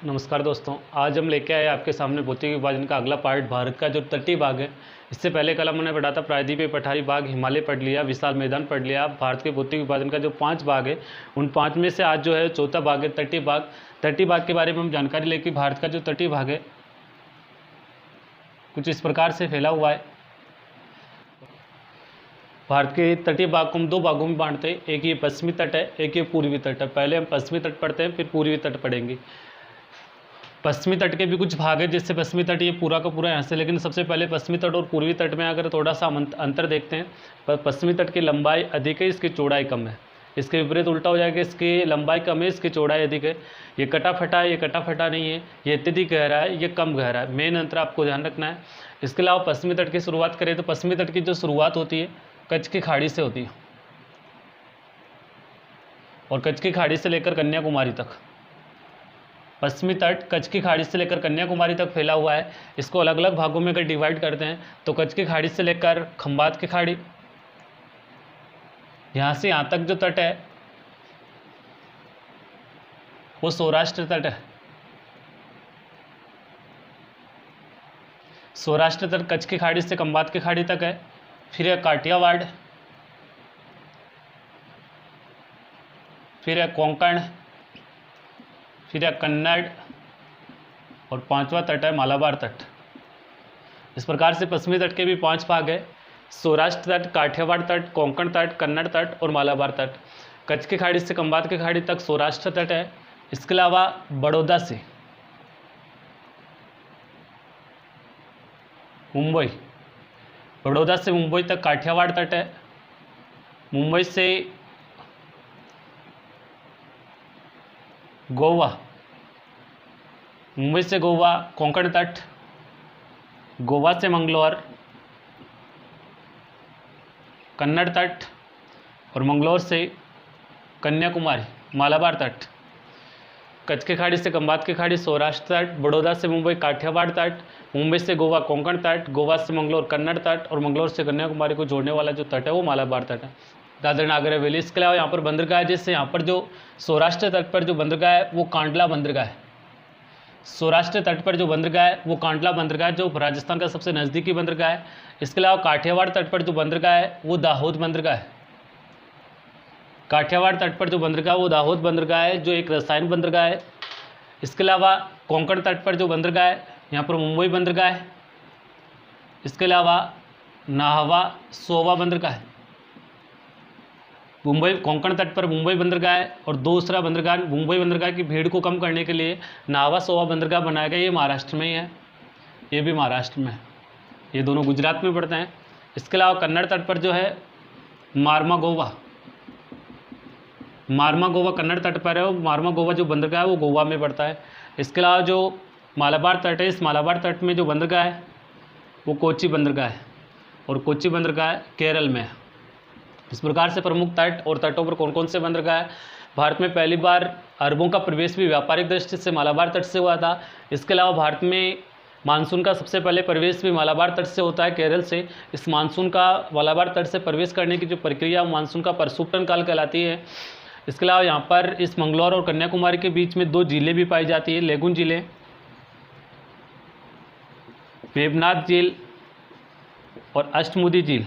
नमस्कार दोस्तों, आज हम लेके आए आपके सामने भौतिक विभाजन का अगला पार्ट। भारत का जो तटीय भाग है, इससे पहले कल हमने पढ़ा था प्रायद्वीपीय पठारी भाग, हिमालय पढ़ लिया, विशाल मैदान पढ़ लिया। भारत के भौतिक विभाजन का जो 5 भाग है, उन 5 में से आज जो है चौथा भाग है तटीय भाग। तटीय भाग के बारे में हम जानकारी लेके, भारत का जो तटीय भाग है कुछ इस प्रकार से फैला हुआ है। भारत के तटीय भाग को हम 2 भागों में बांटते हैं, एक ये पश्चिमी तट है, एक ये पूर्वी तट है। पहले हम पश्चिमी तट पढ़ते हैं, फिर पूर्वी तट पढ़ेंगे। पश्चिमी तट के भी कुछ भाग है, जिससे पश्चिमी तट ये पूरा का पूरा यहाँ से, लेकिन सबसे पहले पश्चिमी तट और पूर्वी तट में अगर थोड़ा सा अंतर देखते हैं, पर पश्चिमी तट की लंबाई अधिक है, इसकी चौड़ाई कम है। इसके विपरीत उल्टा हो जाएगा, इसकी लंबाई कम है, इसकी चौड़ाई अधिक है। ये कटा फटा है, ये कटा फटा नहीं है, ये अत्यधिक गहरा है, ये कम गहरा है। मेन अंतर आपको ध्यान रखना है। इसके अलावा पश्चिमी तट की शुरुआत करें तो पश्चिमी तट की जो शुरुआत होती है कच्छ की खाड़ी से होती है, और कच्छ की खाड़ी से लेकर कन्याकुमारी तक। पश्चिमी तट कच्छ की खाड़ी से लेकर कन्याकुमारी तक फैला हुआ है। इसको अलग अलग भागों में अगर डिवाइड करते हैं तो कच्छ की खाड़ी से लेकर खंबात की खाड़ी, यहाँ से यहाँ तक जो तट है वो सौराष्ट्र तट है। सौराष्ट्र तट कच्छ की खाड़ी से खंबात की खाड़ी तक है। फिर है काठियावाड़, फिर है कोंकण, फिर है कन्नड़, और 5वां तट है मालाबार तट। इस प्रकार से पश्चिमी तट के भी 5 भाग है: सौराष्ट्र तट, काठियावाड़ तट, कोंकण तट, कन्नड़ तट और मालाबार तट। कच्छ की खाड़ी से खंबात की खाड़ी तक सौराष्ट्र तट है। इसके अलावा बड़ौदा से मुंबई, बड़ौदा से मुंबई तक काठियावाड़ तट है। मुंबई से गोवा, मुंबई से गोवा कोंकण तट, गोवा से मंगलोर कन्नड़ तट, और मंगलोर से कन्याकुमारी मालाबार तट। कच्छ की खाड़ी से खंबात की खाड़ी सौराष्ट्र तट, बड़ौदा से मुंबई काठियावाड़ तट, मुंबई से गोवा कोंकण तट, गोवा से मंगलोर कन्नड़ तट, और मंगलोर से कन्याकुमारी को जोड़ने वाला जो तट है वो मालाबार तट है। दादर नागर हवेली। इसके अलावा यहाँ पर बंदरगाह है, जैसे यहाँ पर जो सौराष्ट्र तट पर जो बंदरगाह है वो कांडला बंदरगाह है। सौराष्ट्र तट पर जो बंदरगाह है वो कांडला बंदरगाह है, जो राजस्थान का सबसे नज़दीकी बंदरगाह है। इसके अलावा काठियावाड़ तट पर जो बंदरगाह है वो दाहोद बंदरगाह है। काठियावाड़ तट पर जो बंदरगाह वो दाहोद बंदरगाह है, जो एक रसायन बंदरगाह है। इसके अलावा कोंकण तट पर जो बंदरगाह है यहाँ पर मुंबई बंदरगाह है। इसके अलावा नाहवा सोवा बंदरगाह है। मुंबई कोंकण तट पर मुंबई बंदरगाह है, और दूसरा बंदरगाह मुंबई बंदरगाह की भीड़ को कम करने के लिए नाहवा सोवा बंदरगाह बनाया गया। ये महाराष्ट्र में ही है, ये भी महाराष्ट्र में है, ये दोनों गुजरात में पड़ते हैं। इसके अलावा कन्नड़ तट पर जो है मार्मागोवा, मार्मागोवा कन्नड़ तट पर है, और मार्मागोवा जो बंदरगाह है वो गोवा में पड़ता है। इसके अलावा जो मालाबार तट है, इस मालाबार तट में जो बंदरगाह है वो कोच्चि बंदरगाह है, और कोच्चि बंदरगाह केरल में है। इस प्रकार से प्रमुख तट और तटों पर कौन कौन से बंदरगाह है। भारत में पहली बार अरबों का प्रवेश भी व्यापारिक दृष्टि से मालाबार तट से हुआ था। इसके अलावा भारत में मानसून का सबसे पहले प्रवेश भी मालाबार तट से होता है, केरल से। इस मानसून का मालाबार तट से प्रवेश करने की जो प्रक्रिया मानसून का प्रसूपन काल कहलाती है। इसके अलावा यहाँ पर इस मंगलौर और कन्याकुमारी के बीच में 2 झीलें भी पाई जाती है, लेगुन झीलें, वेवनाथ झील और अष्टमुदी झील।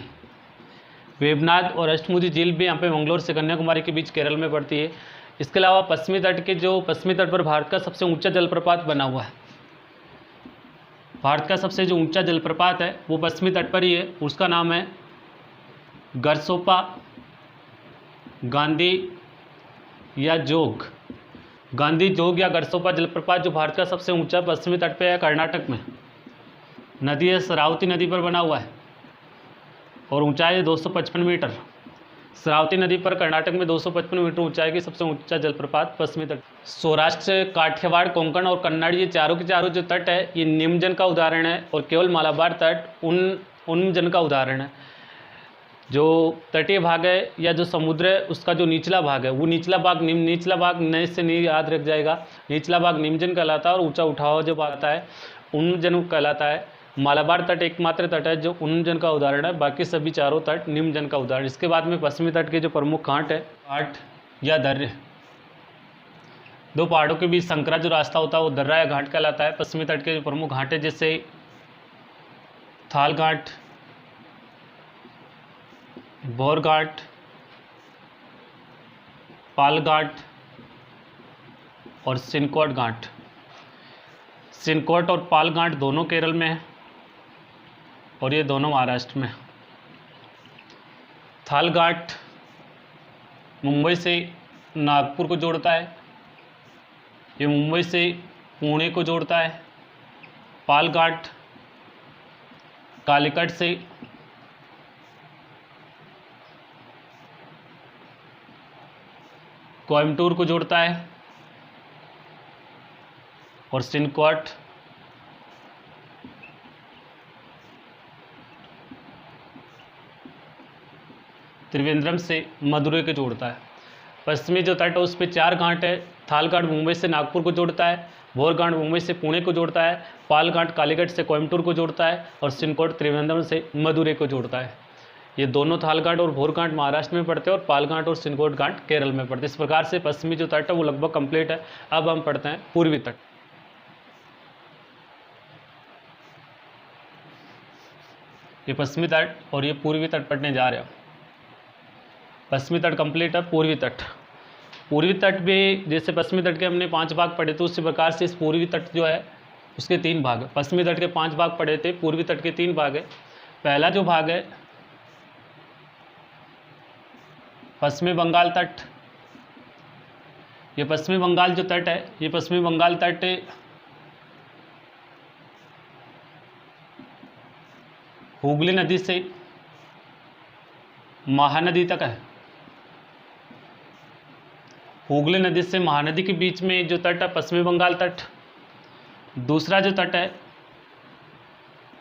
वेवनाथ और अष्टमुदी झील भी यहाँ पे मंगलोर से कन्याकुमारी के बीच केरल में पड़ती है। इसके अलावा पश्चिमी तट पर भारत का सबसे ऊंचा जलप्रपात बना हुआ है। भारत का सबसे जो ऊंचा जलप्रपात है वो पश्चिमी तट पर ही है, उसका नाम है गरसोपा, गांधी या जोग। गांधी जोग या गरसोपा जलप्रपात जो भारत का सबसे ऊंचा पश्चिमी तट पे है, कर्नाटक में। नदी है शरावती नदी पर बना हुआ है, और ऊंचाई है 255 मीटर। शरावती नदी पर कर्नाटक में 255 मीटर ऊंचाई की सबसे ऊंचा जलप्रपात पश्चिमी तट। सौराष्ट्र, काठियावाड़, कोंकण और कन्नड़, ये चारों के चारों जो तट है ये निम्नजन का उदाहरण है, और केवल मालाबार तट उन्नजन का उदाहरण है। जो तटीय भाग है या जो समुद्र है उसका जो निचला भाग है वो निचला भाग नए से नहीं याद रख जाएगा। निचला भाग निम्नजन कहलाता है, और ऊंचा उठाव जो आता है उन्नजन कहलाता है। मालाबार तट एकमात्र तट है जो उन्नजन का उदाहरण है, बाकी सभी चारों तट निम्नजन का उदाहरण। इसके बाद में पश्चिमी तट के जो प्रमुख घाट है, घाट या दर्रे। दो पहाड़ों के बीच संकरा जो रास्ता होता है वो दर्रा या घाट कहलाता है। पश्चिमी तट के जो प्रमुख घाट है जैसे थाल घाट, बोर घाट, पाल घाट और सिनकोट घाट। सिनकोट और पाल घाट दोनों केरल में है और ये दोनों महाराष्ट्र में। थाल घाट मुंबई से नागपुर को जोड़ता है, ये मुंबई से पुणे को जोड़ता है। पाल घाट कालीकट से कोयम्बटूर को जोड़ता है और सिनकोट त्रिवेंद्रम से मदुरै को जोड़ता है। पश्चिमी जो तट है उस पर 4 घाट है। थाल घाट मुंबई से नागपुर को जोड़ता है, भोर घाट मुंबई से पुणे को जोड़ता है, पाल घाट कालीकट से कोयम्बटूर को जोड़ता है और सिनकोट त्रिवेंद्रम से मदुरै को जोड़ता है। ये दोनों थाल घाट और भोर घाट महाराष्ट्र में पड़ते हैं और पाल घाट और सिनकोट घाट केरल में पड़ते हैं। इस प्रकार से पश्चिमी जो तट है वो लगभग कंप्लीट है। अब हम पढ़ते हैं पूर्वी तट। ये पश्चिमी तट और ये पूर्वी तट पढ़ने जा रहे हो। पश्चिमी तट कंप्लीट है। पूर्वी तट भी जैसे पश्चिमी तट के हमने 5 भाग पढ़े थे उसी प्रकार से इस पूर्वी तट जो है उसके 3 भाग है। पश्चिमी तट के 5 भाग पढ़े थे, पूर्वी तट के 3 भाग है। पहला जो भाग है पश्चिमी बंगाल तट। ये पश्चिमी बंगाल जो तट है ये पश्चिमी बंगाल तट हुगली नदी से महानदी तक है। हुगली नदी से महानदी के बीच में जो तट है पश्चिमी बंगाल तट। दूसरा जो तट है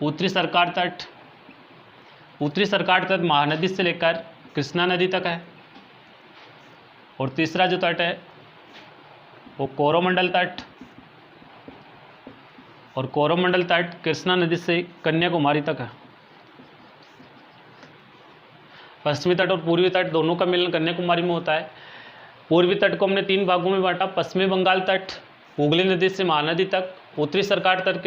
उत्तरी सरकार तट। उत्तरी सरकार तट महानदी से लेकर कृष्णा नदी तक है। और तीसरा जो तट है वो कोरोमंडल तट। और कोरोमंडल तट कृष्णा नदी से कन्याकुमारी तक है। पश्चिमी तट और पूर्वी तट दोनों का मिलन कन्याकुमारी में होता है। पूर्वी तट को हमने 3 भागों में बांटा। पश्चिमी बंगाल तट हुगली नदी से महानदी तक, उत्तरी सरकार तट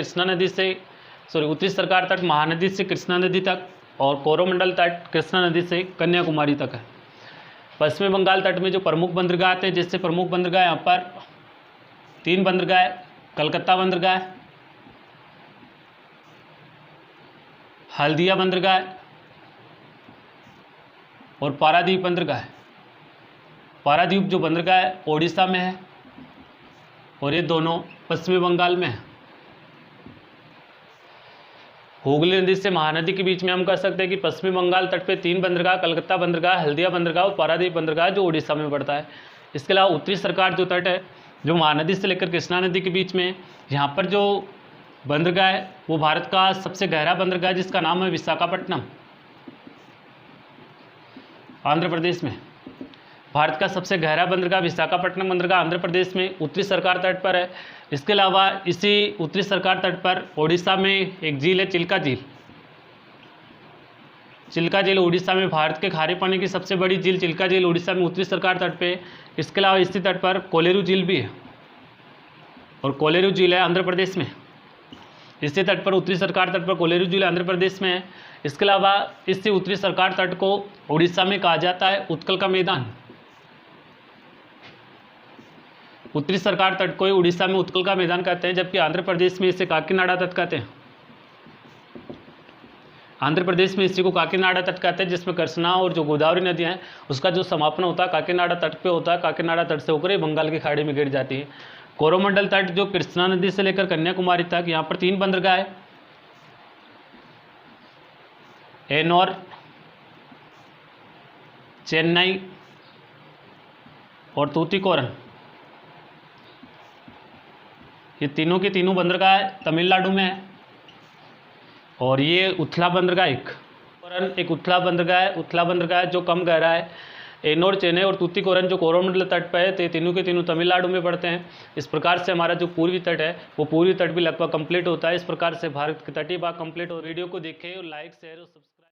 उत्तरी सरकार तट महानदी से कृष्णा नदी तक और कोरोमंडल तट कृष्णा नदी से कन्याकुमारी तक है। पश्चिमी बंगाल तट में जो प्रमुख बंदरगाह थे जैसे प्रमुख बंदरगाह यहाँ पर 3 बंदरगाह, कलकत्ता बंदरगाह, हल्दिया बंदरगाह और पारादीप बंदरगाह। पारादीप जो बंदरगाह है ओडिशा में है और ये दोनों पश्चिमी बंगाल में है। हुगली नदी से महानदी के बीच में हम कह सकते हैं कि पश्चिमी बंगाल तट पे 3 बंदरगाह, कलकत्ता बंदरगाह, हल्दिया बंदरगाह और पारादीप बंदरगाह जो ओडिशा में पड़ता है। इसके अलावा उत्तरी सरकार जो तट है जो महानदी से लेकर कृष्णा नदी के बीच में, यहाँ पर जो बंदरगाह है वो भारत का सबसे गहरा बंदरगाह है जिसका नाम है विशाखापट्टनम, आंध्र प्रदेश में। भारत का सबसे गहरा बंदरगाह विशाखापट्टनम बंदरगाह आंध्र प्रदेश में उत्तरी सरकार तट पर है। इसके अलावा इसी उत्तरी सरकार तट पर ओडिशा में एक झील है चिल्का झील। चिल्का झील उड़ीसा में भारत के खारे पानी की सबसे बड़ी झील चिल्का झील उड़ीसा में उत्तरी सरकार तट पे। इसके अलावा इसी तट पर कोलेरू झील भी है और कोलेरू झील है आंध्र प्रदेश में। इसी तट पर उत्तरी सरकार तट पर कोलेरू झील आंध्र प्रदेश में है। इसके अलावा इसी उत्तरी सरकार तट को उड़ीसा में कहा जाता है उत्कल का मैदान। उत्तरी सरकार तट को उड़ीसा में उत्कल का मैदान कहते हैं, जबकि आंध्र प्रदेश में इसे काकीनाडा तट कहते हैं। आंध्र प्रदेश में इसी को काकीनाडा तट कहते हैं, जिसमें कृष्णा और जो गोदावरी नदियाँ हैं उसका जो समापन होता है काकीनाडा तट पे होता है। काकीनाडा तट से होकर ये बंगाल की खाड़ी में गिर जाती है। कोरोमंडल तट जो कृष्णा नदी से लेकर कन्याकुमारी तक, यहाँ पर 3 बंदरगाह है, एनोर, चेन्नई और तूतीकोरन। ये तीनों के तीनों बंदरगाह तमिलनाडु में है। और ये उथला बंदरगाह एक उथला बंदरगाह है जो कम गहरा है। एनोर, चेन्नई और तूतीकोरन जो कोरोमंडल तट पर है तो तीनों के तीनों तमिलनाडु में पड़ते हैं। इस प्रकार से हमारा जो पूर्वी तट है वो पूर्वी तट भी लगभग कंप्लीट होता है। इस प्रकार से भारत के तटीय भाग कंप्लीट हो। वीडियो को देखें और लाइक शेयर और सब्सक्राइब